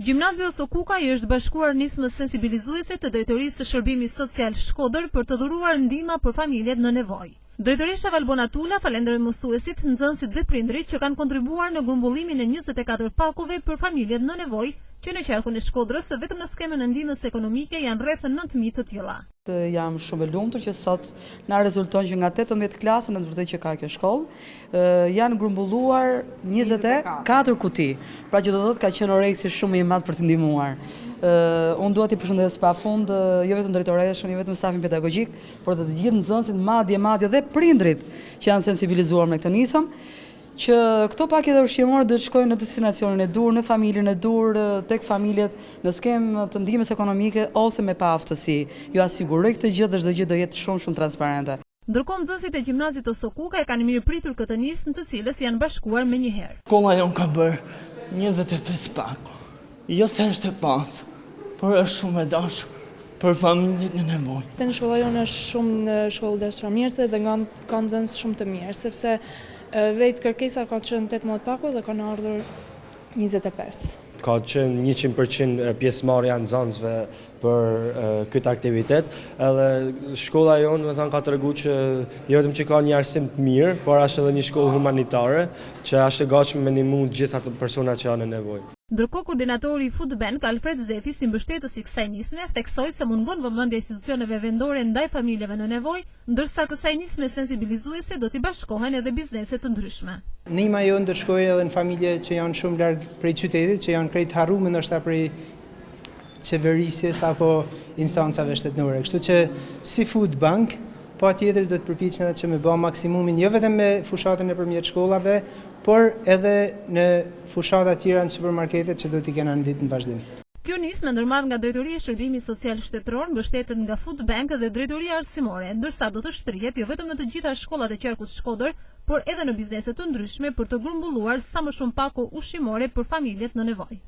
Gjimnazio Sokukaj është bashkuar nismës sensibilizuese të Drejtorisë së Shërbimit Social Shkodër për të dhuruar ndihma për familjet në nevojë. Drejtoresha Valbona Tula falenderoi mësuesit, nxënësit dhe prindrit që kanë kontribuar në grumbullimin e 24 pakove për familjet në nevojë, që në qarkun e Shkodrës vetëm në skemën e ndihmës ekonomike janë rreth 9.000 të tilla. Jam shumë e lumtur që sot na rezulton që nga 18 klasë në të vërtetë që ka kjo shkollë, janë grumbulluar 24 kuti, pra që do të thotë ka qenë oreksi shumë i madh për të ndihmuar. Unë dua t'i përshëndes pafund jo vetëm drejtoreshën, jo vetëm stafin pedagogjik, por të gjithë nxënësit, madje dhe prindrit që janë sensibilizuar me këtë nismë, që këto pakete ushqimore do të shkojnë në destinacionin e dur, në familjen e dur, tek familjet në skemë të ndihmës ekonomike ose me paaftësi. Ju asiguroj këtë gjë dhe çdo gjë do jetë shumë transparente. Ndërkohë nxënësit e gjimnazit të Sokukaj kanë mirëpritur këtë nismë, të cilës janë bashkuar me njëherë. Shkolla jon ka bërë 25 pako. Jo thjesht e pasë, por është shumë e dashur për familjet në nevojë. Shkolla jonë është shumë shkollë dashamirëse dhe ka nxënës shumë të mirë, sepse vetë kërkesa ka qenë 18 pako dhe kanë ardhur 25. Ka qenë 100% pjesëmarrja e nxënësve për këtë aktivitet, edhe shkolla jonë ka treguar që jo vetëm që ka një arsim të mirë, por është edhe një shkollë humanitare që është e gatshme me ndihmu gjithë ato persona që janë në nevojë. Ndërkohë koordinatori i Food Bank Alfred Zefi, si mbështetës i kësaj nisme, theksoi se mungon vëmendja institucioneve vendore ndaj familjeve në nevojë, ndërsa kësaj nisme sensibilizuese do t'i bashkohen edhe biznese të ndryshme. Ndihma jonë do të shkojë edhe në familje që janë shumë larg prej qytetit, që janë krejt harruar ndoshta prej qeverisjes apo instancave shtetërore. Kështu që si Food Bank patjetër do të përpiqen që me bë maksimumin jo vetëm me fushatën nëpërmjet shkollave, por edhe në fushata tjera në supermarketet që do t'i kenë në ditë në vazhdim. Kjo nismë ndërmarrë nga Drejtoria e Shërbimit Social Shtetëror, mbështetet nga Food Bank dhe Drejtoria Arsimore, ndërsa do të shtrihet jo vetëm në të gjitha shkollat e qarkut Shkodër, por edhe në biznese të ndryshme për të grumbulluar sa më shumë pako ushqimore për familjet në nevojë.